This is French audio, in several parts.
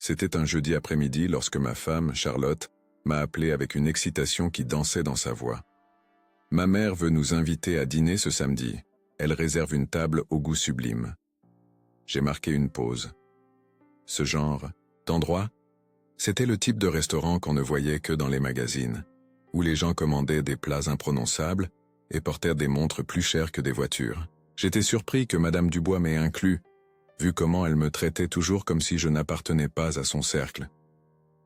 C'était un jeudi après-midi lorsque ma femme, Charlotte, m'a appelé avec une excitation qui dansait dans sa voix. Ma mère veut nous inviter à dîner ce samedi. Elle réserve une table au goût sublime. J'ai marqué une pause. Ce genre d'endroit, c'était le type de restaurant qu'on ne voyait que dans les magazines, où les gens commandaient des plats imprononçables et portèrent des montres plus chères que des voitures. J'étais surpris que Madame Dubois m'ait inclus, vu comment elle me traitait toujours comme si je n'appartenais pas à son cercle.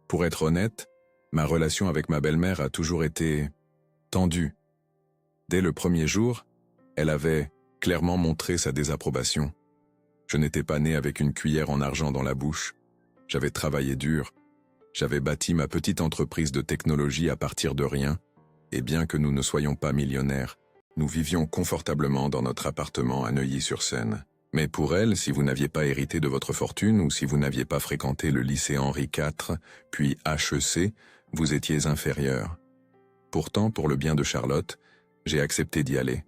Pour être honnête, ma relation avec ma belle-mère a toujours été tendue. Dès le premier jour, elle avait clairement montré sa désapprobation. Je n'étais pas né avec une cuillère en argent dans la bouche. J'avais travaillé dur. J'avais bâti ma petite entreprise de technologie à partir de rien, et bien que nous ne soyons pas millionnaires, nous vivions confortablement dans notre appartement à Neuilly-sur-Seine. Mais pour elle, si vous n'aviez pas hérité de votre fortune ou si vous n'aviez pas fréquenté le lycée Henri IV, puis HEC, vous étiez inférieur. Pourtant, pour le bien de Charlotte, j'ai accepté d'y aller.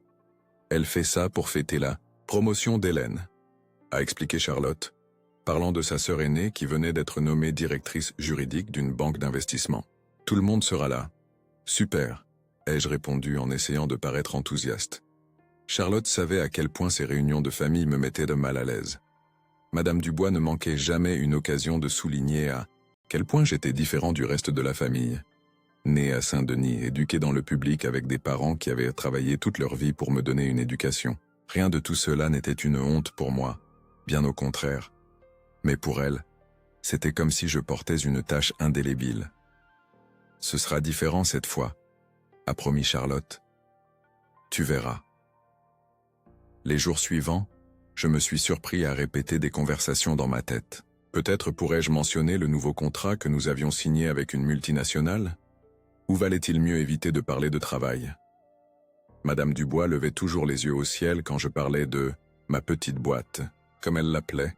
Elle fait ça pour fêter la promotion d'Hélène, a expliqué Charlotte, parlant de sa sœur aînée qui venait d'être nommée directrice juridique d'une banque d'investissement. Tout le monde sera là. Super, ai-je répondu en essayant de paraître enthousiaste. Charlotte savait à quel point ces réunions de famille me mettaient de mal à l'aise. Madame Dubois ne manquait jamais une occasion de souligner à quel point j'étais différent du reste de la famille. Né à Saint-Denis, éduqué dans le public avec des parents qui avaient travaillé toute leur vie pour me donner une éducation. Rien de tout cela n'était une honte pour moi, bien au contraire. Mais pour elle, c'était comme si je portais une tache indélébile. Ce sera différent cette fois, a promis Charlotte. Tu verras. Les jours suivants, je me suis surpris à répéter des conversations dans ma tête. Peut-être pourrais-je mentionner le nouveau contrat que nous avions signé avec une multinationale? Ou valait-il mieux éviter de parler de travail? Madame Dubois levait toujours les yeux au ciel quand je parlais de « ma petite boîte », comme elle l'appelait,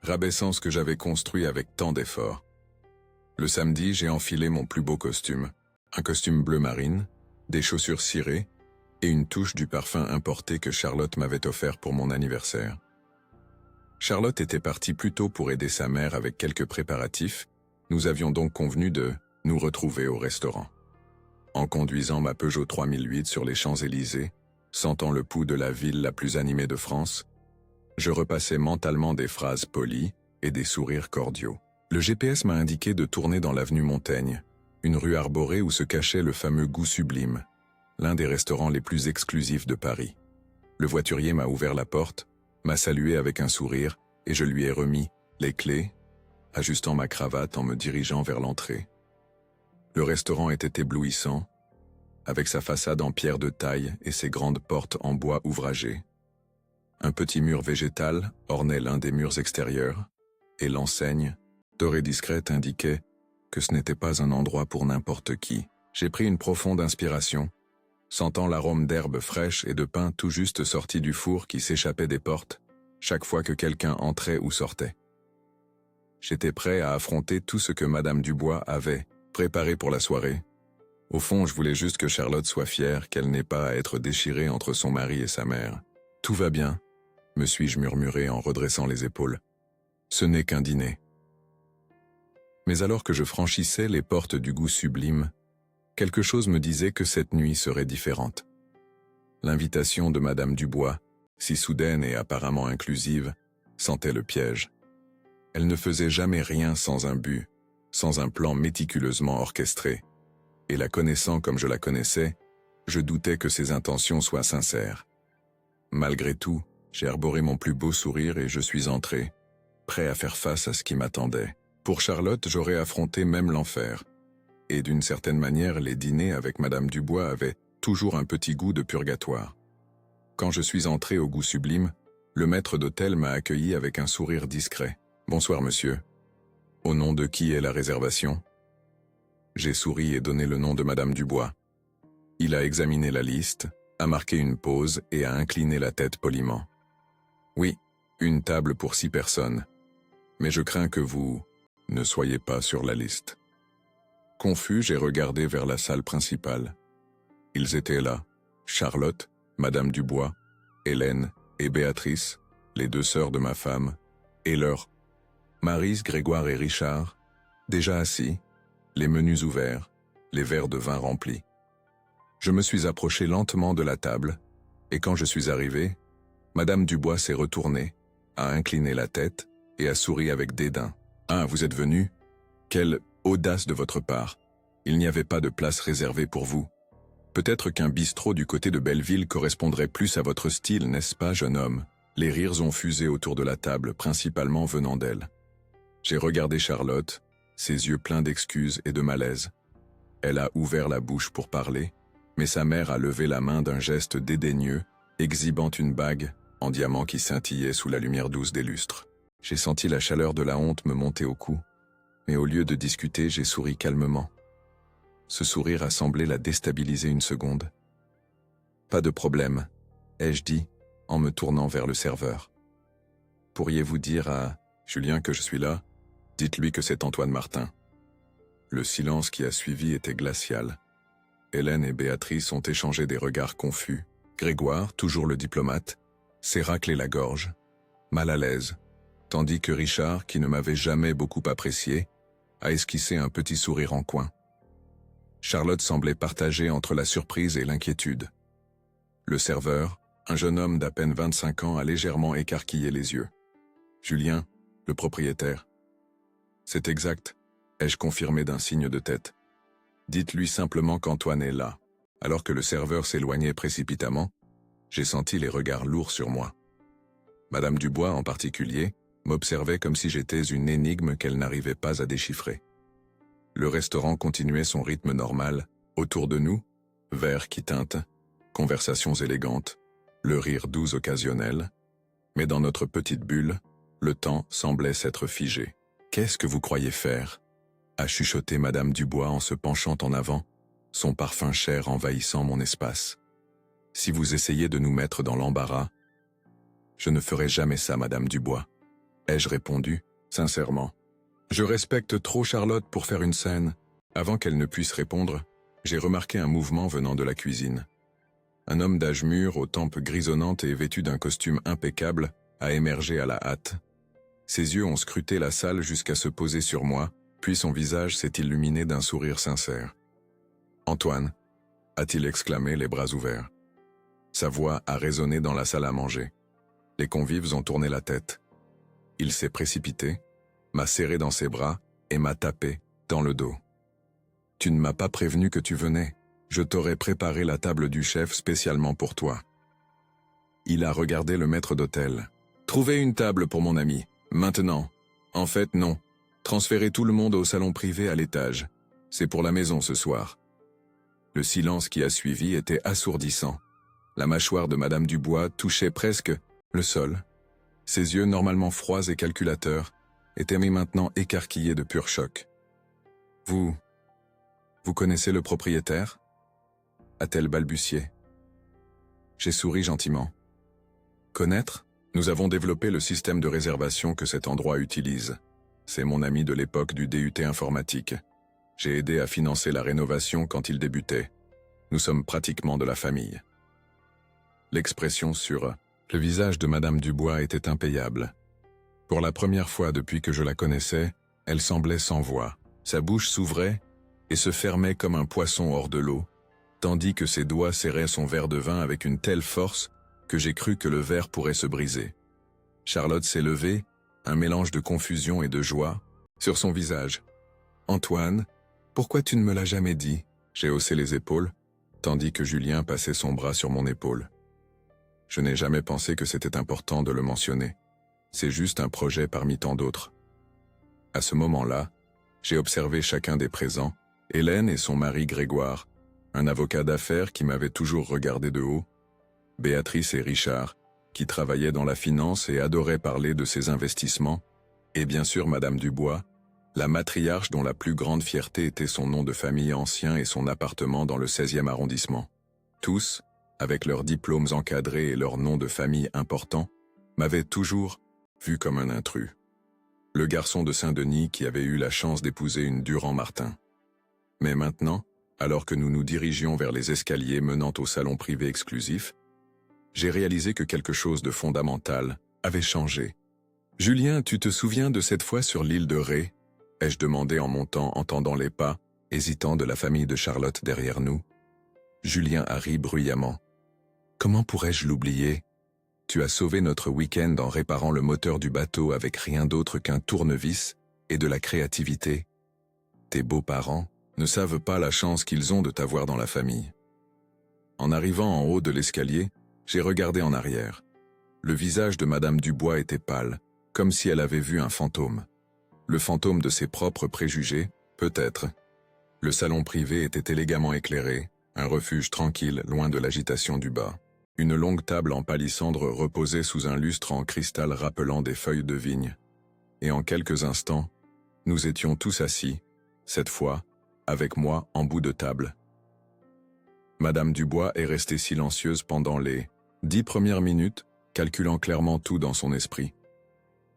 rabaissant ce que j'avais construit avec tant d'efforts. Le samedi, j'ai enfilé mon plus beau costume, un costume bleu marine, des chaussures cirées, et une touche du parfum importé que Charlotte m'avait offert pour mon anniversaire. Charlotte était partie plus tôt pour aider sa mère avec quelques préparatifs, nous avions donc convenu de nous retrouver au restaurant. En conduisant ma Peugeot 3008 sur les Champs-Élysées, sentant le pouls de la ville la plus animée de France, je repassais mentalement des phrases polies et des sourires cordiaux. Le GPS m'a indiqué de tourner dans l'avenue Montaigne, une rue arborée où se cachait le fameux Goût Sublime, l'un des restaurants les plus exclusifs de Paris. Le voiturier m'a ouvert la porte, m'a salué avec un sourire et je lui ai remis les clés, ajustant ma cravate en me dirigeant vers l'entrée. Le restaurant était éblouissant, avec sa façade en pierre de taille et ses grandes portes en bois ouvragé. Un petit mur végétal ornait l'un des murs extérieurs, et l'enseigne, dorée discrète, indiquait que ce n'était pas un endroit pour n'importe qui. J'ai pris une profonde inspiration, sentant l'arôme d'herbes fraîches et de pain tout juste sorti du four qui s'échappait des portes, chaque fois que quelqu'un entrait ou sortait. J'étais prêt à affronter tout ce que Madame Dubois avait préparé pour la soirée. Au fond, je voulais juste que Charlotte soit fière, qu'elle n'ait pas à être déchirée entre son mari et sa mère. Tout va bien, me suis-je murmuré en redressant les épaules. Ce n'est qu'un dîner. Mais alors que je franchissais les portes du Goût Sublime, quelque chose me disait que cette nuit serait différente. L'invitation de Madame Dubois, si soudaine et apparemment inclusive, sentait le piège. Elle ne faisait jamais rien sans un but, sans un plan méticuleusement orchestré. Et la connaissant comme je la connaissais, je doutais que ses intentions soient sincères. Malgré tout, j'ai arboré mon plus beau sourire et je suis entré, prêt à faire face à ce qui m'attendait. Pour Charlotte, j'aurais affronté même l'enfer. Et d'une certaine manière, les dîners avec Madame Dubois avaient toujours un petit goût de purgatoire. Quand je suis entré au Goût Sublime, le maître d'hôtel m'a accueilli avec un sourire discret. « Bonsoir, monsieur. Au nom de qui est la réservation ?» J'ai souri et donné le nom de Madame Dubois. Il a examiné la liste, a marqué une pause et a incliné la tête poliment. « Oui, une table pour 6 personnes. Mais je crains que vous ne soyez pas sur la liste. » Confus, j'ai regardé vers la salle principale. Ils étaient là, Charlotte, Madame Dubois, Hélène et Béatrice, les 2 sœurs de ma femme, et leur Maryse, Grégoire et Richard, déjà assis, les menus ouverts, les verres de vin remplis. Je me suis approché lentement de la table, et quand je suis arrivé, Madame Dubois s'est retournée, a incliné la tête et a souri avec dédain. « Ah, vous êtes venu? Quelle audace de votre part! Il n'y avait pas de place réservée pour vous. Peut-être qu'un bistrot du côté de Belleville correspondrait plus à votre style, n'est-ce pas, jeune homme ?» Les rires ont fusé autour de la table, principalement venant d'elle. J'ai regardé Charlotte, ses yeux pleins d'excuses et de malaise. Elle a ouvert la bouche pour parler, mais sa mère a levé la main d'un geste dédaigneux, exhibant une bague en diamant qui scintillait sous la lumière douce des lustres. J'ai senti la chaleur de la honte me monter au cou, mais au lieu de discuter, j'ai souri calmement. Ce sourire a semblé la déstabiliser une seconde. « Pas de problème », ai-je dit, en me tournant vers le serveur. « Pourriez-vous dire à Julien que je suis là? Dites-lui que c'est Antoine Martin. » Le silence qui a suivi était glacial. Hélène et Béatrice ont échangé des regards confus. Grégoire, toujours le diplomate, s'est raclé la gorge, mal à l'aise, tandis que Richard, qui ne m'avait jamais beaucoup apprécié, a esquissé un petit sourire en coin. Charlotte semblait partagée entre la surprise et l'inquiétude. Le serveur, un jeune homme d'à peine 25 ans, a légèrement écarquillé les yeux. « Julien, le propriétaire. »« C'est exact, » ai-je confirmé d'un signe de tête. « Dites-lui simplement qu'Antoine est là. » Alors que le serveur s'éloignait précipitamment, j'ai senti les regards lourds sur moi. Madame Dubois, en particulier, m'observait comme si j'étais une énigme qu'elle n'arrivait pas à déchiffrer. Le restaurant continuait son rythme normal. Autour de nous, verres qui tintent, conversations élégantes, le rire doux occasionnel. Mais dans notre petite bulle, le temps semblait s'être figé. « Qu'est-ce que vous croyez faire ?» a chuchoté Madame Dubois en se penchant en avant, son parfum cher envahissant mon espace. « Si vous essayez de nous mettre dans l'embarras, je ne ferai jamais ça, Madame Dubois. » ai-je répondu, sincèrement. Je respecte trop Charlotte pour faire une scène. Avant qu'elle ne puisse répondre, j'ai remarqué un mouvement venant de la cuisine. Un homme d'âge mûr, aux tempes grisonnantes et vêtu d'un costume impeccable, a émergé à la hâte. Ses yeux ont scruté la salle jusqu'à se poser sur moi, puis son visage s'est illuminé d'un sourire sincère. « Antoine » a-t-il exclamé, les bras ouverts. Sa voix a résonné dans la salle à manger. Les convives ont tourné la tête. Il s'est précipité, m'a serré dans ses bras et m'a tapé dans le dos. « Tu ne m'as pas prévenu que tu venais. Je t'aurais préparé la table du chef spécialement pour toi. » Il a regardé le maître d'hôtel. « Trouvez une table pour mon ami. Maintenant. En fait, non. Transférez tout le monde au salon privé à l'étage. C'est pour la maison ce soir. » Le silence qui a suivi était assourdissant. La mâchoire de Madame Dubois touchait presque le sol. Ses yeux, normalement froids et calculateurs, étaient maintenant écarquillés de pur choc. « Vous connaissez le propriétaire ?» a-t-elle balbutié. J'ai souri gentiment. « Connaître ? Nous avons développé le système de réservation que cet endroit utilise. C'est mon ami de l'époque du DUT informatique. J'ai aidé à financer la rénovation quand il débutait. Nous sommes pratiquement de la famille. » L'expression sur le visage de Madame Dubois était impayable. Pour la première fois depuis que je la connaissais, elle semblait sans voix. Sa bouche s'ouvrait et se fermait comme un poisson hors de l'eau, tandis que ses doigts serraient son verre de vin avec une telle force que j'ai cru que le verre pourrait se briser. Charlotte s'est levée, un mélange de confusion et de joie, sur son visage. « Antoine, pourquoi tu ne me l'as jamais dit ?» J'ai haussé les épaules, tandis que Julien passait son bras sur mon épaule. Je n'ai jamais pensé que c'était important de le mentionner. C'est juste un projet parmi tant d'autres. À ce moment-là, j'ai observé chacun des présents, Hélène et son mari Grégoire, un avocat d'affaires qui m'avait toujours regardé de haut, Béatrice et Richard, qui travaillaient dans la finance et adoraient parler de ses investissements, et bien sûr Madame Dubois, la matriarche dont la plus grande fierté était son nom de famille ancien et son appartement dans le 16e arrondissement. Tous, avec leurs diplômes encadrés et leurs noms de famille importants, m'avaient toujours vu comme un intrus. Le garçon de Saint-Denis qui avait eu la chance d'épouser une Durand-Martin. Mais maintenant, alors que nous nous dirigions vers les escaliers menant au salon privé exclusif, j'ai réalisé que quelque chose de fondamental avait changé. Julien, tu te souviens de cette fois sur l'île de Ré? Ai-je demandé en montant, entendant les pas, hésitants de la famille de Charlotte derrière nous. Julien a ri bruyamment. Comment pourrais-je l'oublier? Tu as sauvé notre week-end en réparant le moteur du bateau avec rien d'autre qu'un tournevis et de la créativité. Tes beaux-parents ne savent pas la chance qu'ils ont de t'avoir dans la famille. En arrivant en haut de l'escalier, j'ai regardé en arrière. Le visage de Madame Dubois était pâle, comme si elle avait vu un fantôme. Le fantôme de ses propres préjugés, peut-être. Le salon privé était élégamment éclairé, un refuge tranquille, loin de l'agitation du bas. Une longue table en palissandre reposait sous un lustre en cristal rappelant des feuilles de vigne. Et en quelques instants, nous étions tous assis, cette fois, avec moi en bout de table. Madame Dubois est restée silencieuse pendant les 10 premières minutes, calculant clairement tout dans son esprit.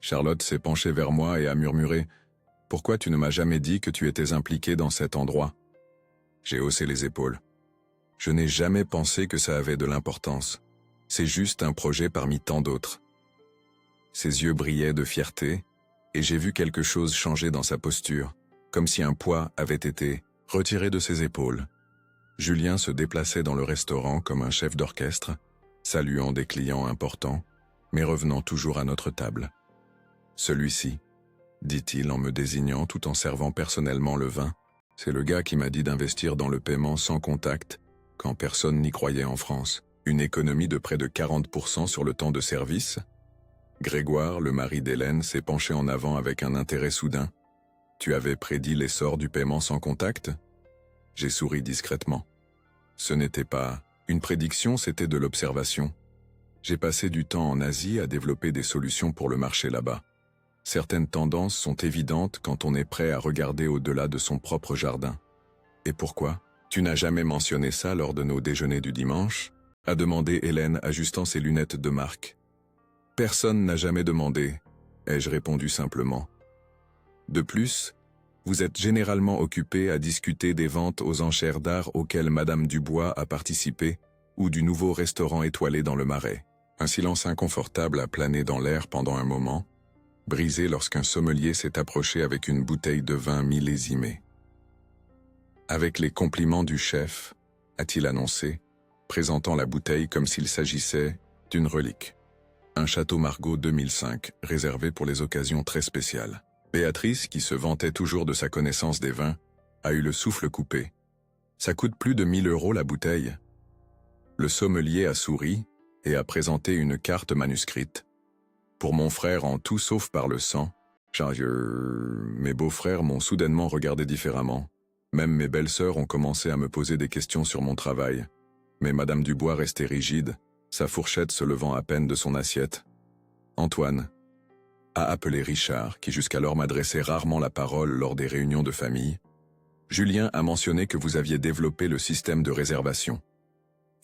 Charlotte s'est penchée vers moi et a murmuré « Pourquoi tu ne m'as jamais dit que tu étais impliqué dans cet endroit ?» J'ai haussé les épaules. Je n'ai jamais pensé que ça avait de l'importance. C'est juste un projet parmi tant d'autres. Ses yeux brillaient de fierté, et j'ai vu quelque chose changer dans sa posture, comme si un poids avait été retiré de ses épaules. Julien se déplaçait dans le restaurant comme un chef d'orchestre, saluant des clients importants, mais revenant toujours à notre table. Celui-ci, dit-il en me désignant tout en servant personnellement le vin, c'est le gars qui m'a dit d'investir dans le paiement sans contact, quand personne n'y croyait en France. Une économie de près de 40% sur le temps de service. Grégoire, le mari d'Hélène, s'est penché en avant avec un intérêt soudain. Tu avais prédit l'essor du paiement sans contact? J'ai souri discrètement. Ce n'était pas une prédiction, c'était de l'observation. J'ai passé du temps en Asie à développer des solutions pour le marché là-bas. Certaines tendances sont évidentes quand on est prêt à regarder au-delà de son propre jardin. Et pourquoi? Tu n'as jamais mentionné ça lors de nos déjeuners du dimanche? A demandé Hélène, ajustant ses lunettes de marque. Personne n'a jamais demandé, ai-je répondu simplement. De plus, vous êtes généralement occupé à discuter des ventes aux enchères d'art auxquelles Madame Dubois a participé, ou du nouveau restaurant étoilé dans le Marais. Un silence inconfortable a plané dans l'air pendant un moment, brisé lorsqu'un sommelier s'est approché avec une bouteille de vin millésimée. Avec les compliments du chef, a-t-il annoncé, présentant la bouteille comme s'il s'agissait d'une relique. Un Château Margaux 2005, réservé pour les occasions très spéciales. Béatrice, qui se vantait toujours de sa connaissance des vins, a eu le souffle coupé. Ça coûte plus de 1 000 € la bouteille. Le sommelier a souri et a présenté une carte manuscrite. Pour mon frère en tout sauf par le sang, mes beaux-frères m'ont soudainement regardé différemment. Même mes belles-sœurs ont commencé à me poser des questions sur mon travail. Mais Madame Dubois restait rigide, sa fourchette se levant à peine de son assiette. Antoine a appelé Richard, qui jusqu'alors m'adressait rarement la parole lors des réunions de famille. Julien a mentionné que vous aviez développé le système de réservation.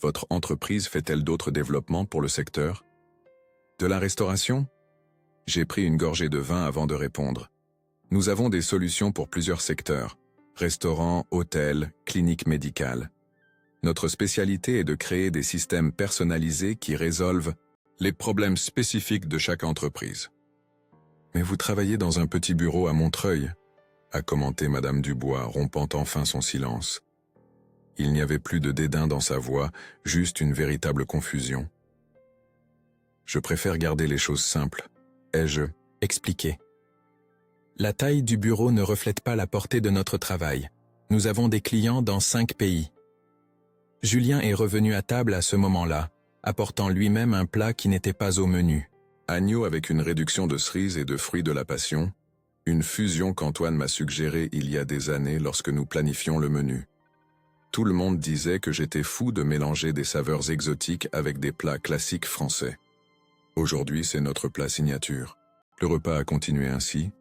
Votre entreprise fait-elle d'autres développements pour le secteur? De la restauration? J'ai pris une gorgée de vin avant de répondre. Nous avons des solutions pour plusieurs secteurs. Restaurants, hôtels, cliniques médicales. Notre spécialité est de créer des systèmes personnalisés qui résolvent les problèmes spécifiques de chaque entreprise. Mais vous travaillez dans un petit bureau à Montreuil, a commenté Madame Dubois, rompant enfin son silence. Il n'y avait plus de dédain dans sa voix, juste une véritable confusion. Je préfère garder les choses simples, ai-je expliqué. La taille du bureau ne reflète pas la portée de notre travail. Nous avons des clients dans 5 pays. Julien est revenu à table à ce moment-là, apportant lui-même un plat qui n'était pas au menu. Agneau avec une réduction de cerises et de fruits de la passion, une fusion qu'Antoine m'a suggérée il y a des années lorsque nous planifions le menu. Tout le monde disait que j'étais fou de mélanger des saveurs exotiques avec des plats classiques français. Aujourd'hui, c'est notre plat signature. Le repas a continué ainsi,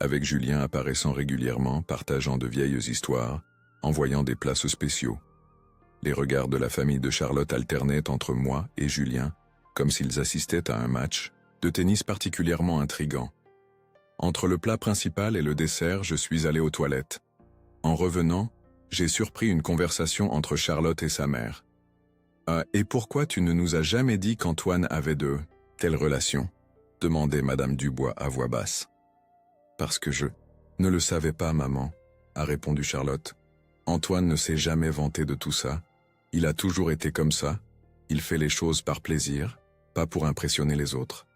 avec Julien apparaissant régulièrement, partageant de vieilles histoires, envoyant des plats spéciaux. Les regards de la famille de Charlotte alternaient entre moi et Julien, comme s'ils assistaient à un match de tennis particulièrement intrigant. Entre le plat principal et le dessert, je suis allé aux toilettes. En revenant, j'ai surpris une conversation entre Charlotte et sa mère. « Et pourquoi tu ne nous as jamais dit qu'Antoine avait de telles relations ?» demandait Madame Dubois à voix basse. Parce que je ne le savais pas, maman, a répondu Charlotte. Antoine ne s'est jamais vanté de tout ça. Il a toujours été comme ça. Il fait les choses par plaisir, pas pour impressionner les autres.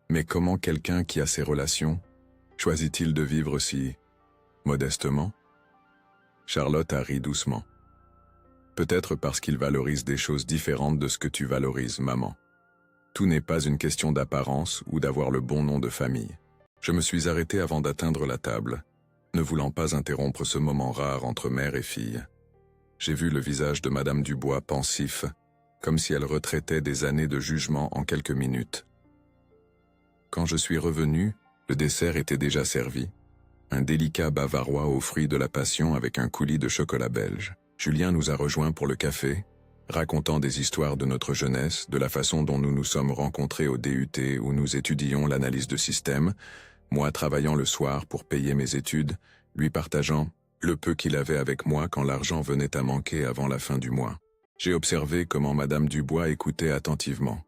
Mais comment quelqu'un qui a ses relations choisit-il de vivre si modestement? Charlotte a ri doucement. Peut-être parce qu'il valorise des choses différentes de ce que tu valorises, maman. Tout n'est pas une question d'apparence ou d'avoir le bon nom de famille. Je me suis arrêté avant d'atteindre la table, ne voulant pas interrompre ce moment rare entre mère et fille. J'ai vu le visage de Madame Dubois pensif, comme si elle retraitait des années de jugement en quelques minutes. Quand je suis revenu, le dessert était déjà servi. Un délicat bavarois aux fruits de la passion avec un coulis de chocolat belge. Julien nous a rejoints pour le café, racontant des histoires de notre jeunesse, de la façon dont nous nous sommes rencontrés au DUT où nous étudions l'analyse de système, moi travaillant le soir pour payer mes études, lui partageant le peu qu'il avait avec moi quand l'argent venait à manquer avant la fin du mois. J'ai observé comment Madame Dubois écoutait attentivement,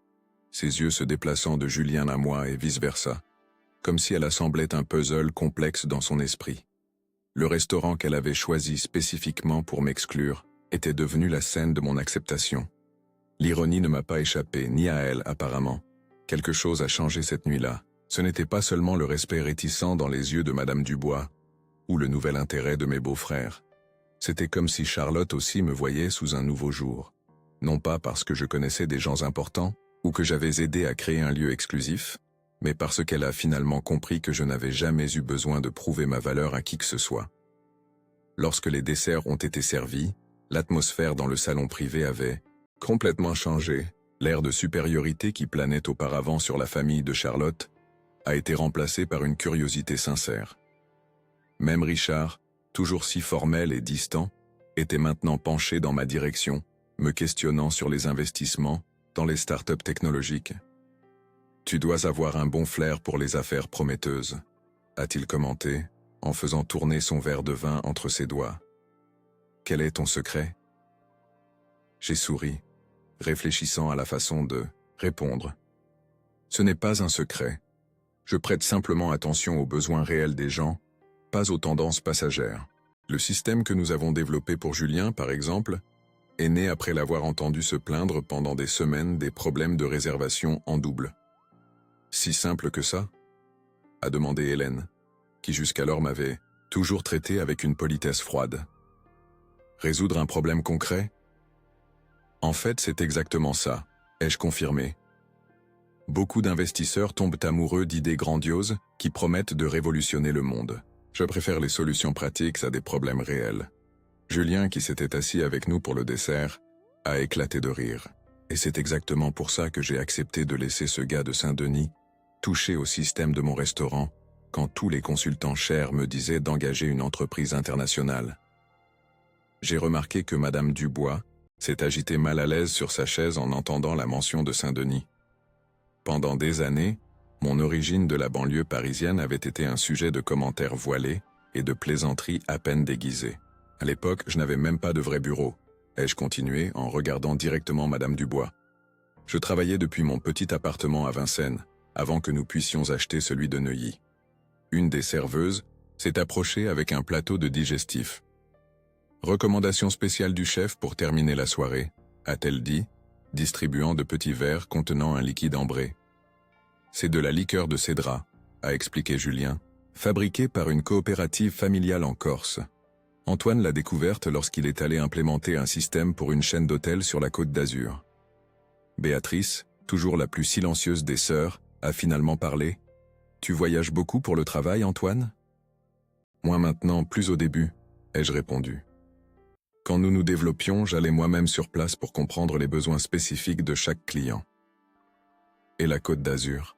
ses yeux se déplaçant de Julien à moi et vice-versa, comme si elle assemblait un puzzle complexe dans son esprit. Le restaurant qu'elle avait choisi spécifiquement pour m'exclure était devenu la scène de mon acceptation. L'ironie ne m'a pas échappé, ni à elle apparemment. Quelque chose a changé cette nuit-là. Ce n'était pas seulement le respect réticent dans les yeux de Madame Dubois, ou le nouvel intérêt de mes beaux-frères. C'était comme si Charlotte aussi me voyait sous un nouveau jour. Non pas parce que je connaissais des gens importants, ou que j'avais aidé à créer un lieu exclusif, mais parce qu'elle a finalement compris que je n'avais jamais eu besoin de prouver ma valeur à qui que ce soit. Lorsque les desserts ont été servis, l'atmosphère dans le salon privé avait complètement changé. L'air de supériorité qui planait auparavant sur la famille de Charlotte a été remplacé par une curiosité sincère. Même Richard, toujours si formel et distant, était maintenant penché dans ma direction, me questionnant sur les investissements dans les startups technologiques. « Tu dois avoir un bon flair pour les affaires prometteuses », a-t-il commenté, en faisant tourner son verre de vin entre ses doigts. « Quel est ton secret ?» J'ai souri, réfléchissant à la façon de répondre. « Ce n'est pas un secret. Je prête simplement attention aux besoins réels des gens, pas aux tendances passagères. Le système que nous avons développé pour Julien, par exemple, est né après l'avoir entendu se plaindre pendant des semaines des problèmes de réservation en double. » « Si simple que ça ?» a demandé Hélène, qui jusqu'alors m'avait toujours traité avec une politesse froide. « Résoudre un problème concret ?» En fait, c'est exactement ça, ai-je confirmé. Beaucoup d'investisseurs tombent amoureux d'idées grandioses qui promettent de révolutionner le monde. Je préfère les solutions pratiques à des problèmes réels. Julien, qui s'était assis avec nous pour le dessert, a éclaté de rire. Et c'est exactement pour ça que j'ai accepté de laisser ce gars de Saint-Denis toucher au système de mon restaurant quand tous les consultants chers me disaient d'engager une entreprise internationale. J'ai remarqué que Madame Dubois s'est agitée mal à l'aise sur sa chaise en entendant la mention de Saint-Denis. Pendant des années, mon origine de la banlieue parisienne avait été un sujet de commentaires voilés et de plaisanteries à peine déguisées. À l'époque, je n'avais même pas de vrai bureau, ai-je continué en regardant directement Madame Dubois. Je travaillais depuis mon petit appartement à Vincennes, avant que nous puissions acheter celui de Neuilly. Une des serveuses s'est approchée avec un plateau de digestif. « Recommandation spéciale du chef pour terminer la soirée », a-t-elle dit, distribuant de petits verres contenant un liquide ambré. « C'est de la liqueur de cédra », a expliqué Julien, fabriquée par une coopérative familiale en Corse. Antoine l'a découverte lorsqu'il est allé implémenter un système pour une chaîne d'hôtels sur la Côte d'Azur. Béatrice, toujours la plus silencieuse des sœurs, a finalement parlé. « Tu voyages beaucoup pour le travail, Antoine ?» « Moins maintenant, plus au début », ai-je répondu. Quand nous nous développions, j'allais moi-même sur place pour comprendre les besoins spécifiques de chaque client. Et la Côte d'Azur.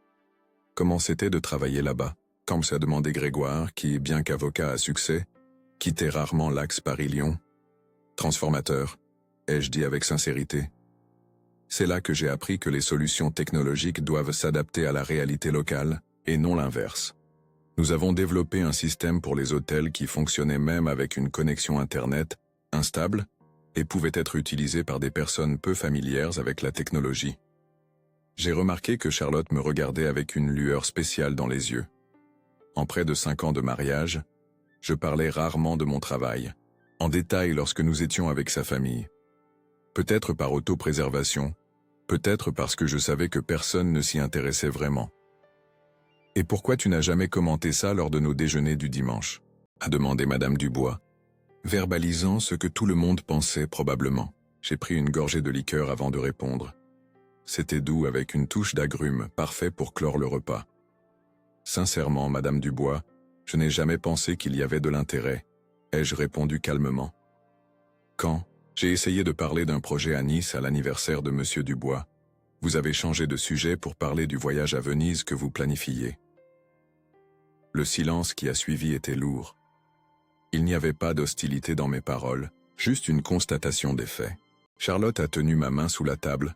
Comment c'était de travailler là-bas? Comme s'est demandé Grégoire, qui, bien qu'avocat à succès, quittait rarement l'axe Paris-Lyon. Transformateur, ai-je dit avec sincérité. C'est là que j'ai appris que les solutions technologiques doivent s'adapter à la réalité locale, et non l'inverse. Nous avons développé un système pour les hôtels qui fonctionnait même avec une connexion Internet, instable, et pouvait être utilisé par des personnes peu familières avec la technologie. J'ai remarqué que Charlotte me regardait avec une lueur spéciale dans les yeux. En près de 5 ans de mariage, je parlais rarement de mon travail, en détail lorsque nous étions avec sa famille. Peut-être par autopréservation, peut-être parce que je savais que personne ne s'y intéressait vraiment. « Et pourquoi tu n'as jamais commenté ça lors de nos déjeuners du dimanche ?» a demandé Madame Dubois, verbalisant ce que tout le monde pensait probablement. J'ai pris une gorgée de liqueur avant de répondre. C'était doux avec une touche d'agrumes, parfait pour clore le repas. Sincèrement, Madame Dubois, je n'ai jamais pensé qu'il y avait de l'intérêt, ai-je répondu calmement. Quand j'ai essayé de parler d'un projet à Nice à l'anniversaire de Monsieur Dubois, vous avez changé de sujet pour parler du voyage à Venise que vous planifiez. Le silence qui a suivi était lourd. Il n'y avait pas d'hostilité dans mes paroles, juste une constatation des faits. Charlotte a tenu ma main sous la table,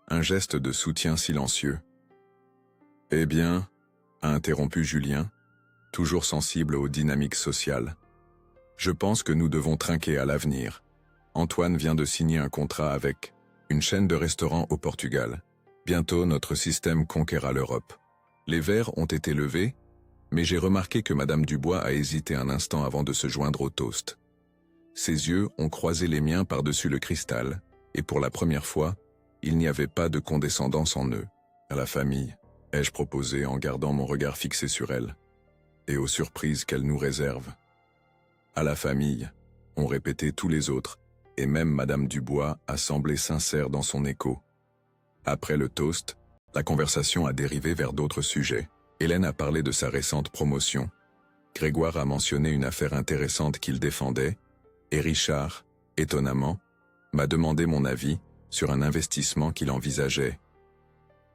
un geste de soutien silencieux. « Eh bien, » a interrompu Julien, toujours sensible aux dynamiques sociales. « Je pense que nous devons trinquer à l'avenir. Antoine vient de signer un contrat avec une chaîne de restaurants au Portugal. Bientôt notre système conquérera l'Europe. Les verres ont été levés, mais j'ai remarqué que Madame Dubois a hésité un instant avant de se joindre au toast. Ses yeux ont croisé les miens par-dessus le cristal, et pour la première fois, il n'y avait pas de condescendance en eux. À la famille, ai-je proposé en gardant mon regard fixé sur elle, et aux surprises qu'elle nous réserve. À la famille, ont répété tous les autres, et même Madame Dubois a semblé sincère dans son écho. Après le toast, la conversation a dérivé vers d'autres sujets. Hélène a parlé de sa récente promotion, Grégoire a mentionné une affaire intéressante qu'il défendait, et Richard, étonnamment, m'a demandé mon avis sur un investissement qu'il envisageait.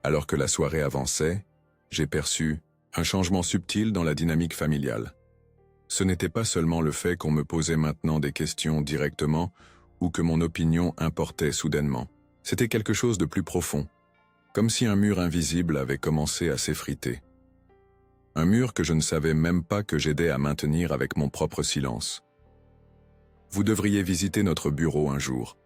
Alors que la soirée avançait, j'ai perçu un changement subtil dans la dynamique familiale. Ce n'était pas seulement le fait qu'on me posait maintenant des questions directement ou que mon opinion importait soudainement. C'était quelque chose de plus profond, comme si un mur invisible avait commencé à s'effriter. Un mur que je ne savais même pas que j'aidais à maintenir avec mon propre silence. Vous devriez visiter notre bureau un jour,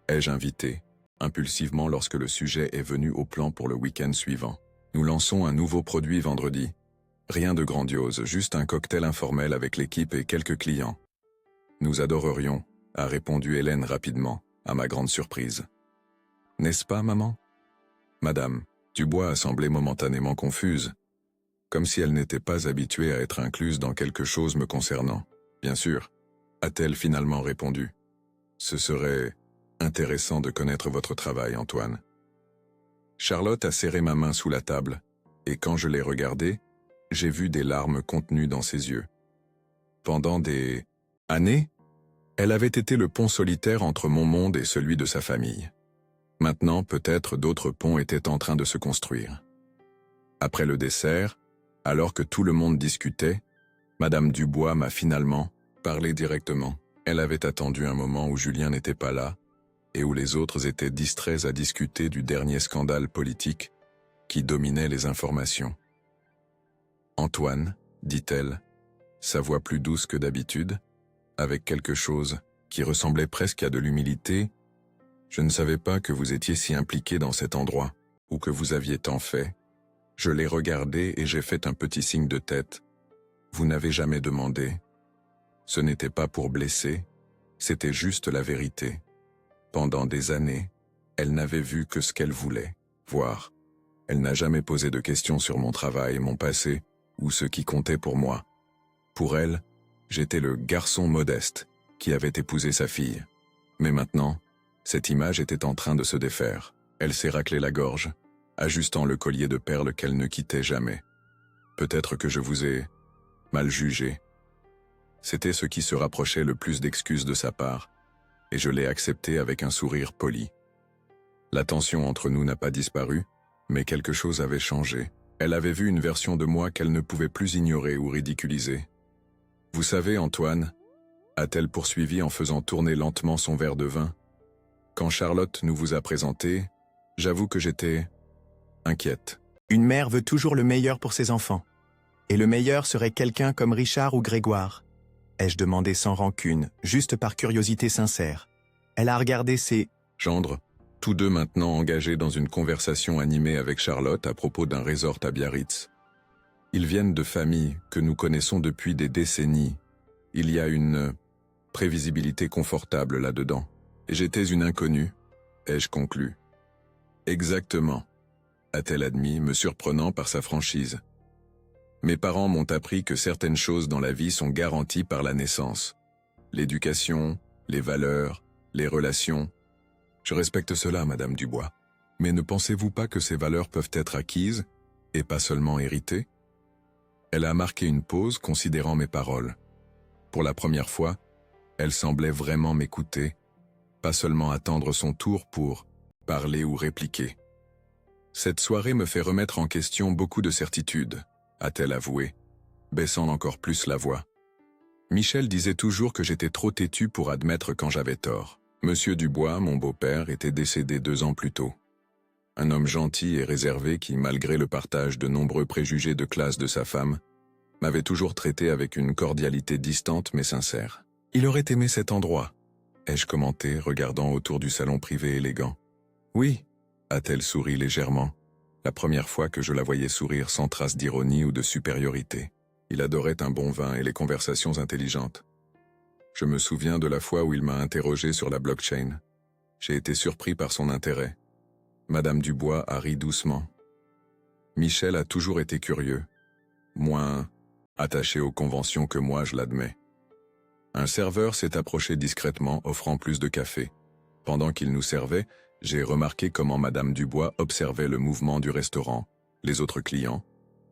ai-je invité, impulsivement lorsque le sujet est venu au plan pour le week-end suivant. Nous lançons un nouveau produit vendredi. Rien de grandiose, juste un cocktail informel avec l'équipe et quelques clients. Nous adorerions, a répondu Hélène rapidement, à ma grande surprise. N'est-ce pas, maman ? Madame Dubois a semblé momentanément confuse, comme si elle n'était pas habituée à être incluse dans quelque chose me concernant. Bien sûr, a-t-elle finalement répondu. Ce serait intéressant de connaître votre travail, Antoine. Charlotte a serré ma main sous la table, et quand je l'ai regardée, j'ai vu des larmes contenues dans ses yeux. Pendant des années, elle avait été le pont solitaire entre mon monde et celui de sa famille. Maintenant, peut-être d'autres ponts étaient en train de se construire. Après le dessert, alors que tout le monde discutait, Madame Dubois m'a finalement parlé directement. Elle avait attendu un moment où Julien n'était pas là, et où les autres étaient distraits à discuter du dernier scandale politique qui dominait les informations. « Antoine, dit-elle, sa voix plus douce que d'habitude, avec quelque chose qui ressemblait presque à de l'humilité, je ne savais pas que vous étiez si impliqué dans cet endroit, ou que vous aviez tant fait. Je l'ai regardé et j'ai fait un petit signe de tête. Vous n'avez jamais demandé. Ce n'était pas pour blesser, c'était juste la vérité. Pendant des années, elle n'avait vu que ce qu'elle voulait voir. Elle n'a jamais posé de questions sur mon travail, mon passé, ou ce qui comptait pour moi. Pour elle, j'étais le garçon modeste qui avait épousé sa fille. Mais maintenant, cette image était en train de se défaire. Elle s'est raclée la gorge, ajustant le collier de perles qu'elle ne quittait jamais. Peut-être que je vous ai mal jugé. C'était ce qui se rapprochait le plus d'excuses de sa part, et je l'ai accepté avec un sourire poli. La tension entre nous n'a pas disparu, mais quelque chose avait changé. Elle avait vu une version de moi qu'elle ne pouvait plus ignorer ou ridiculiser. « Vous savez, Antoine, » a-t-elle poursuivi en faisant tourner lentement son verre de vin, « quand Charlotte nous vous a présenté, j'avoue que j'étais inquiète. » Une mère veut toujours le meilleur pour ses enfants. Et le meilleur serait quelqu'un comme Richard ou Grégoire. Ai-je demandé sans rancune, juste par curiosité sincère. Elle a regardé ses « gendres » tous deux maintenant engagés dans une conversation animée avec Charlotte à propos d'un resort à Biarritz. Ils viennent de familles que nous connaissons depuis des décennies. Il y a une prévisibilité confortable là-dedans. Et j'étais une inconnue, ai-je conclu. Exactement, a-t-elle admis, me surprenant par sa franchise. Mes parents m'ont appris que certaines choses dans la vie sont garanties par la naissance. L'éducation, les valeurs, les relations. Je respecte cela, Madame Dubois. Mais ne pensez-vous pas que ces valeurs peuvent être acquises, et pas seulement héritées? Elle a marqué une pause, considérant mes paroles. Pour la première fois, elle semblait vraiment m'écouter, pas seulement attendre son tour pour parler ou répliquer. Cette soirée me fait remettre en question beaucoup de certitudes, a-t-elle avoué, baissant encore plus la voix. Michel disait toujours que j'étais trop têtu pour admettre quand j'avais tort. Monsieur Dubois, mon beau-père, était décédé 2 ans plus tôt. Un homme gentil et réservé qui, malgré le partage de nombreux préjugés de classe de sa femme, m'avait toujours traité avec une cordialité distante mais sincère. Il aurait aimé cet endroit, ai-je commenté, regardant autour du salon privé élégant. Oui, a-t-elle souri légèrement, la première fois que je la voyais sourire sans trace d'ironie ou de supériorité. Il adorait un bon vin et les conversations intelligentes. Je me souviens de la fois où il m'a interrogé sur la blockchain. J'ai été surpris par son intérêt. Madame Dubois a ri doucement. Michel a toujours été curieux, moins attaché aux conventions que moi, je l'admets. Un serveur s'est approché discrètement, offrant plus de café. Pendant qu'il nous servait, j'ai remarqué comment Madame Dubois observait le mouvement du restaurant, les autres clients,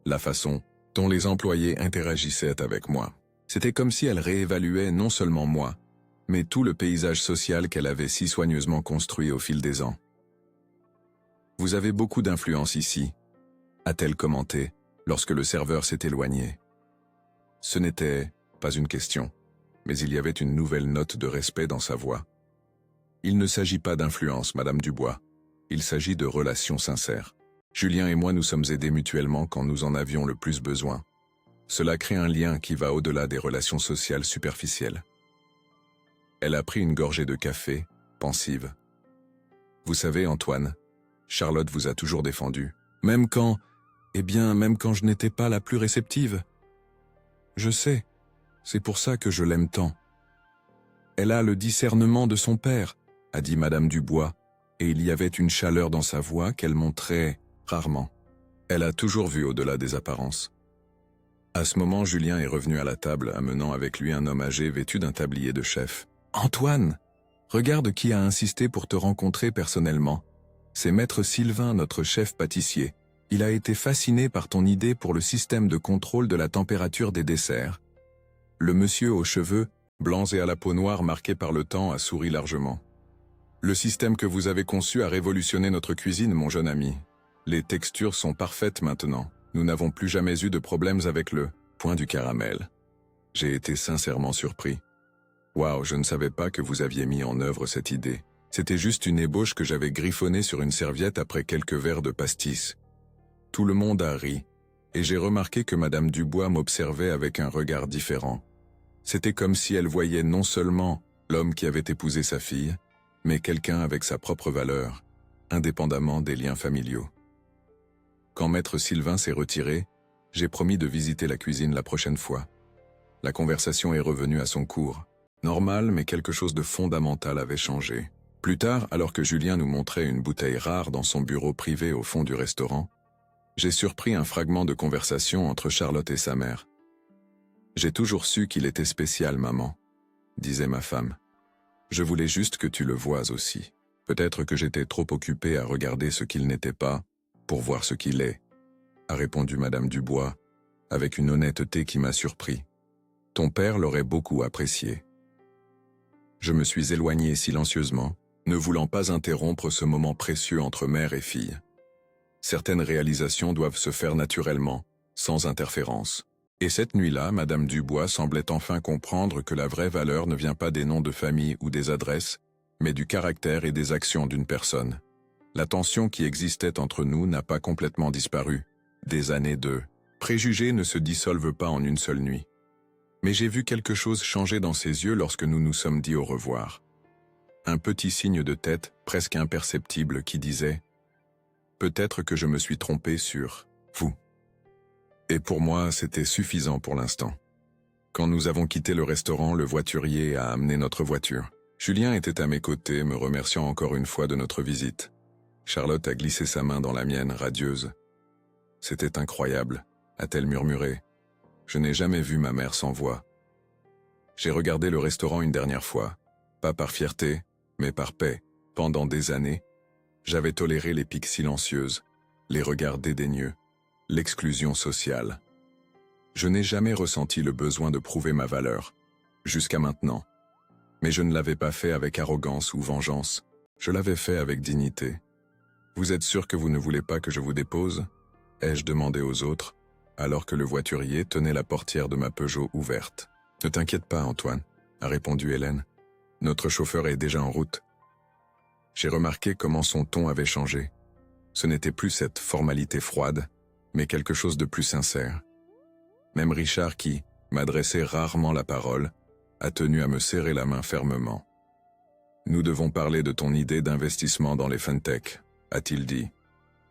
la façon dont les employés interagissaient avec moi. C'était comme si elle réévaluait non seulement moi, mais tout le paysage social qu'elle avait si soigneusement construit au fil des ans. « Vous avez beaucoup d'influence ici », a-t-elle commenté, lorsque le serveur s'est éloigné. Ce n'était pas une question, mais il y avait une nouvelle note de respect dans sa voix. Il ne s'agit pas d'influence, Madame Dubois. Il s'agit de relations sincères. Julien et moi nous sommes aidés mutuellement quand nous en avions le plus besoin. Cela crée un lien qui va au-delà des relations sociales superficielles. Elle a pris une gorgée de café, pensive. Vous savez, Antoine, Charlotte vous a toujours défendu. Même quand je n'étais pas la plus réceptive. Je sais, c'est pour ça que je l'aime tant. Elle a le discernement de son père, a dit Madame Dubois, et il y avait une chaleur dans sa voix qu'elle montrait rarement. Elle a toujours vu au-delà des apparences. À ce moment, Julien est revenu à la table, amenant avec lui un homme âgé vêtu d'un tablier de chef. « Antoine, regarde qui a insisté pour te rencontrer personnellement. C'est Maître Sylvain, notre chef pâtissier. Il a été fasciné par ton idée pour le système de contrôle de la température des desserts. » Le monsieur aux cheveux, blancs et à la peau noire marquée par le temps, a souri largement. « Le système que vous avez conçu a révolutionné notre cuisine, mon jeune ami. Les textures sont parfaites maintenant. Nous n'avons plus jamais eu de problèmes avec le point du caramel. » J'ai été sincèrement surpris. Waouh, je ne savais pas que vous aviez mis en œuvre cette idée. C'était juste une ébauche que j'avais griffonnée sur une serviette après quelques verres de pastis. Tout le monde a ri, et j'ai remarqué que Madame Dubois m'observait avec un regard différent. C'était comme si elle voyait non seulement l'homme qui avait épousé sa fille, mais quelqu'un avec sa propre valeur, indépendamment des liens familiaux. Quand Maître Sylvain s'est retiré, j'ai promis de visiter la cuisine la prochaine fois. La conversation est revenue à son cours. Normal, mais quelque chose de fondamental avait changé. Plus tard, alors que Julien nous montrait une bouteille rare dans son bureau privé au fond du restaurant, j'ai surpris un fragment de conversation entre Charlotte et sa mère. « J'ai toujours su qu'il était spécial, maman », disait ma femme. « Je voulais juste que tu le voies aussi. Peut-être que j'étais trop occupé à regarder ce qu'il n'était pas, pour voir ce qu'il est, » a répondu Madame Dubois, avec une honnêteté qui m'a surpris. « Ton père l'aurait beaucoup apprécié. » Je me suis éloigné silencieusement, ne voulant pas interrompre ce moment précieux entre mère et fille. Certaines réalisations doivent se faire naturellement, sans interférence. Et cette nuit-là, Madame Dubois semblait enfin comprendre que la vraie valeur ne vient pas des noms de famille ou des adresses, mais du caractère et des actions d'une personne. La tension qui existait entre nous n'a pas complètement disparu. Des années de préjugés ne se dissolvent pas en une seule nuit. Mais j'ai vu quelque chose changer dans ses yeux lorsque nous nous sommes dit au revoir. Un petit signe de tête, presque imperceptible, qui disait « Peut-être que je me suis trompé sur vous ». Et pour moi, c'était suffisant pour l'instant. Quand nous avons quitté le restaurant, le voiturier a amené notre voiture. Julien était à mes côtés, me remerciant encore une fois de notre visite. Charlotte a glissé sa main dans la mienne, radieuse. « C'était incroyable », a-t-elle murmuré. Je n'ai jamais vu ma mère sans voix. J'ai regardé le restaurant une dernière fois, pas par fierté, mais par paix. Pendant des années, j'avais toléré les piques silencieuses, les regards dédaigneux, l'exclusion sociale. Je n'ai jamais ressenti le besoin de prouver ma valeur, jusqu'à maintenant. Mais je ne l'avais pas fait avec arrogance ou vengeance, je l'avais fait avec dignité. « Vous êtes sûr que vous ne voulez pas que je vous dépose ?» ai-je demandé aux autres, alors que le voiturier tenait la portière de ma Peugeot ouverte. « Ne t'inquiète pas, Antoine, » a répondu Hélène. « Notre chauffeur est déjà en route. » J'ai remarqué comment son ton avait changé. Ce n'était plus cette formalité froide, mais quelque chose de plus sincère. Même Richard, qui m'adressait rarement la parole, a tenu à me serrer la main fermement. « Nous devons parler de ton idée d'investissement dans les fintech, a-t-il dit.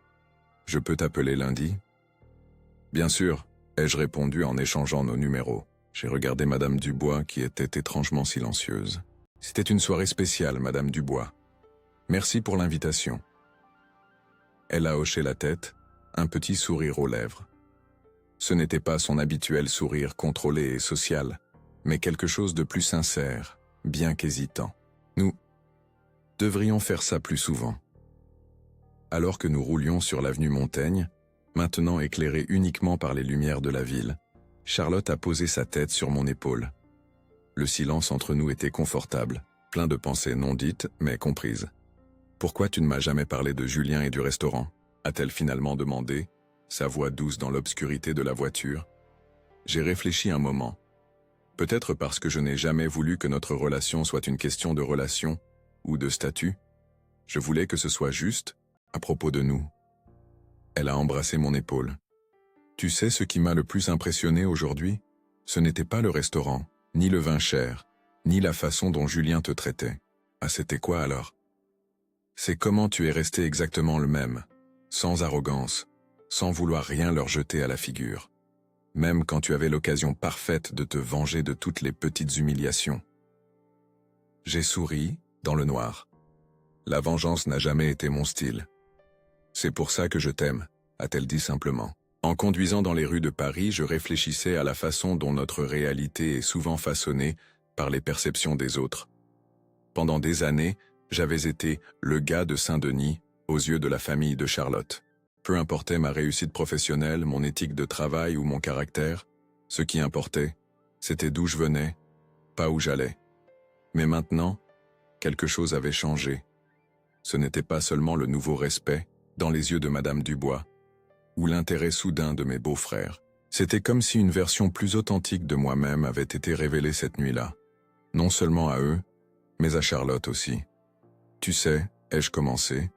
« Je peux t'appeler lundi ?» Bien sûr, ai-je répondu en échangeant nos numéros. J'ai regardé Madame Dubois qui était étrangement silencieuse. C'était une soirée spéciale, Madame Dubois. Merci pour l'invitation. Elle a hoché la tête, un petit sourire aux lèvres. Ce n'était pas son habituel sourire contrôlé et social, mais quelque chose de plus sincère, bien qu'hésitant. Nous devrions faire ça plus souvent. Alors que nous roulions sur l'avenue Montaigne, maintenant éclairée uniquement par les lumières de la ville, Charlotte a posé sa tête sur mon épaule. Le silence entre nous était confortable, plein de pensées non dites mais comprises. « Pourquoi tu ne m'as jamais parlé de Julien et du restaurant ?» a-t-elle finalement demandé, sa voix douce dans l'obscurité de la voiture. J'ai réfléchi un moment. Peut-être parce que je n'ai jamais voulu que notre relation soit une question de relation ou de statut. Je voulais que ce soit juste, à propos de nous. Elle a embrassé mon épaule. « Tu sais ce qui m'a le plus impressionné aujourd'hui? Ce n'était pas le restaurant, ni le vin cher, ni la façon dont Julien te traitait. Ah, c'était quoi alors? C'est comment tu es resté exactement le même, sans arrogance, sans vouloir rien leur jeter à la figure. Même quand tu avais l'occasion parfaite de te venger de toutes les petites humiliations. » J'ai souri, dans le noir. La vengeance n'a jamais été mon style. « C'est pour ça que je t'aime », a-t-elle dit simplement. En conduisant dans les rues de Paris, je réfléchissais à la façon dont notre réalité est souvent façonnée par les perceptions des autres. Pendant des années, j'avais été le gars de Saint-Denis aux yeux de la famille de Charlotte. Peu importait ma réussite professionnelle, mon éthique de travail ou mon caractère, ce qui importait, c'était d'où je venais, pas où j'allais. Mais maintenant, quelque chose avait changé. Ce n'était pas seulement le nouveau respect dans les yeux de Madame Dubois, ou l'intérêt soudain de mes beaux-frères. C'était comme si une version plus authentique de moi-même avait été révélée cette nuit-là. Non seulement à eux, mais à Charlotte aussi. « Tu sais, ai-je commencé,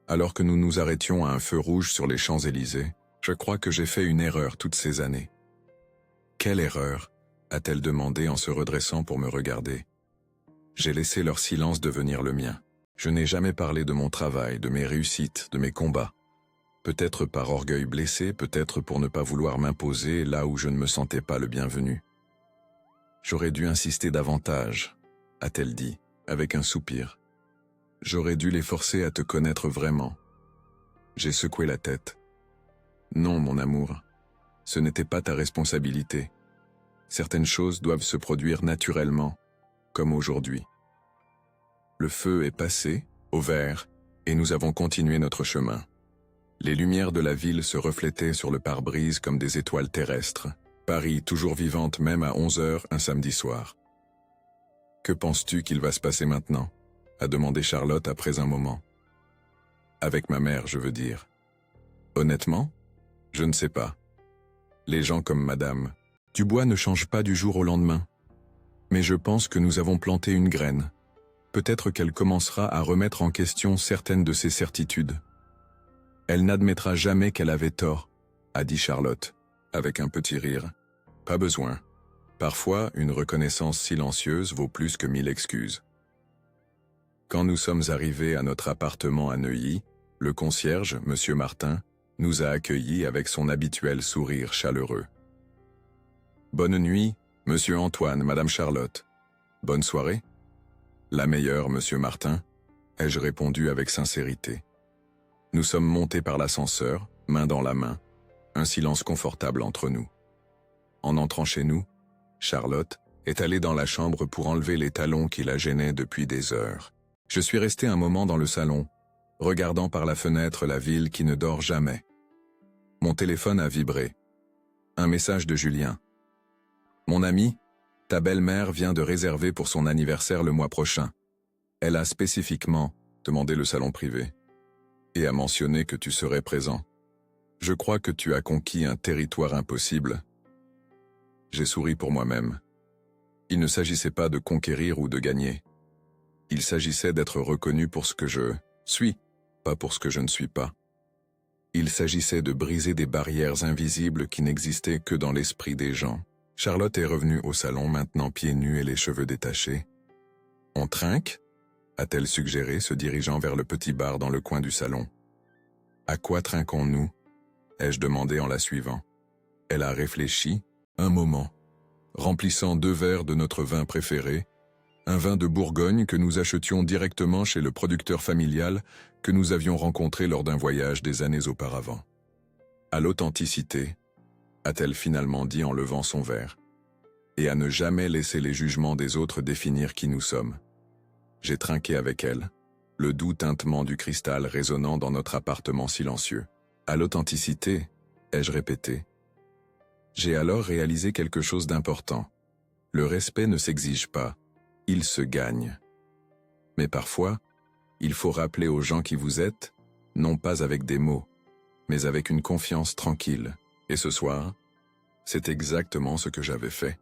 alors que nous nous arrêtions à un feu rouge sur les Champs-Élysées, je crois que j'ai fait une erreur toutes ces années. »« Quelle erreur ?» a-t-elle demandé en se redressant pour me regarder. J'ai laissé leur silence devenir le mien. Je n'ai jamais parlé de mon travail, de mes réussites, de mes combats. Peut-être par orgueil blessé, peut-être pour ne pas vouloir m'imposer là où je ne me sentais pas le bienvenu. « J'aurais dû insister davantage, » a-t-elle dit, avec un soupir. « J'aurais dû les forcer à te connaître vraiment. » J'ai secoué la tête. « Non, mon amour, ce n'était pas ta responsabilité. Certaines choses doivent se produire naturellement, comme aujourd'hui. » Le feu est passé, au vert, et nous avons continué notre chemin. Les lumières de la ville se reflétaient sur le pare-brise comme des étoiles terrestres. Paris toujours vivante même à 11h un samedi soir. « Que penses-tu qu'il va se passer maintenant ?» a demandé Charlotte après un moment. « Avec ma mère, je veux dire. »« Honnêtement, je ne sais pas. Les gens comme Madame Dubois ne changent pas du jour au lendemain. Mais je pense que nous avons planté une graine. Peut-être qu'elle commencera à remettre en question certaines de ses certitudes. Elle n'admettra jamais qu'elle avait tort, a dit Charlotte, avec un petit rire. Pas besoin. Parfois, une reconnaissance silencieuse vaut plus que 1000 excuses. Quand nous sommes arrivés à notre appartement à Neuilly, le concierge, M. Martin, nous a accueillis avec son habituel sourire chaleureux. « Bonne nuit, Monsieur Antoine, Madame Charlotte. Bonne soirée ?»« La meilleure, Monsieur Martin », ai-je répondu avec sincérité. Nous sommes montés par l'ascenseur, main dans la main, un silence confortable entre nous. En entrant chez nous, Charlotte est allée dans la chambre pour enlever les talons qui la gênaient depuis des heures. Je suis resté un moment dans le salon, regardant par la fenêtre la ville qui ne dort jamais. Mon téléphone a vibré. Un message de Julien. « Mon ami, ta belle-mère vient de réserver pour son anniversaire le mois prochain. Elle a spécifiquement demandé le salon privé et a mentionné que tu serais présent. Je crois que tu as conquis un territoire impossible. » J'ai souri pour moi-même. Il ne s'agissait pas de conquérir ou de gagner. Il s'agissait d'être reconnu pour ce que je suis, pas pour ce que je ne suis pas. Il s'agissait de briser des barrières invisibles qui n'existaient que dans l'esprit des gens. Charlotte est revenue au salon, maintenant pieds nus et les cheveux détachés. « On trinque ?» a-t-elle suggéré, se dirigeant vers le petit bar dans le coin du salon. « À quoi trinquons-nous » ai-je demandé en la suivant. Elle a réfléchi, un moment, remplissant 2 verres de notre vin préféré, un vin de Bourgogne que nous achetions directement chez le producteur familial que nous avions rencontré lors d'un voyage des années auparavant. « À l'authenticité » a-t-elle finalement dit en levant son verre, et à ne jamais laisser les jugements des autres définir qui nous sommes. J'ai trinqué avec elle, le doux tintement du cristal résonnant dans notre appartement silencieux. À l'authenticité, ai-je répété. J'ai alors réalisé quelque chose d'important. Le respect ne s'exige pas, il se gagne. Mais parfois, il faut rappeler aux gens qui vous êtes, non pas avec des mots, mais avec une confiance tranquille. Et ce soir, c'est exactement ce que j'avais fait.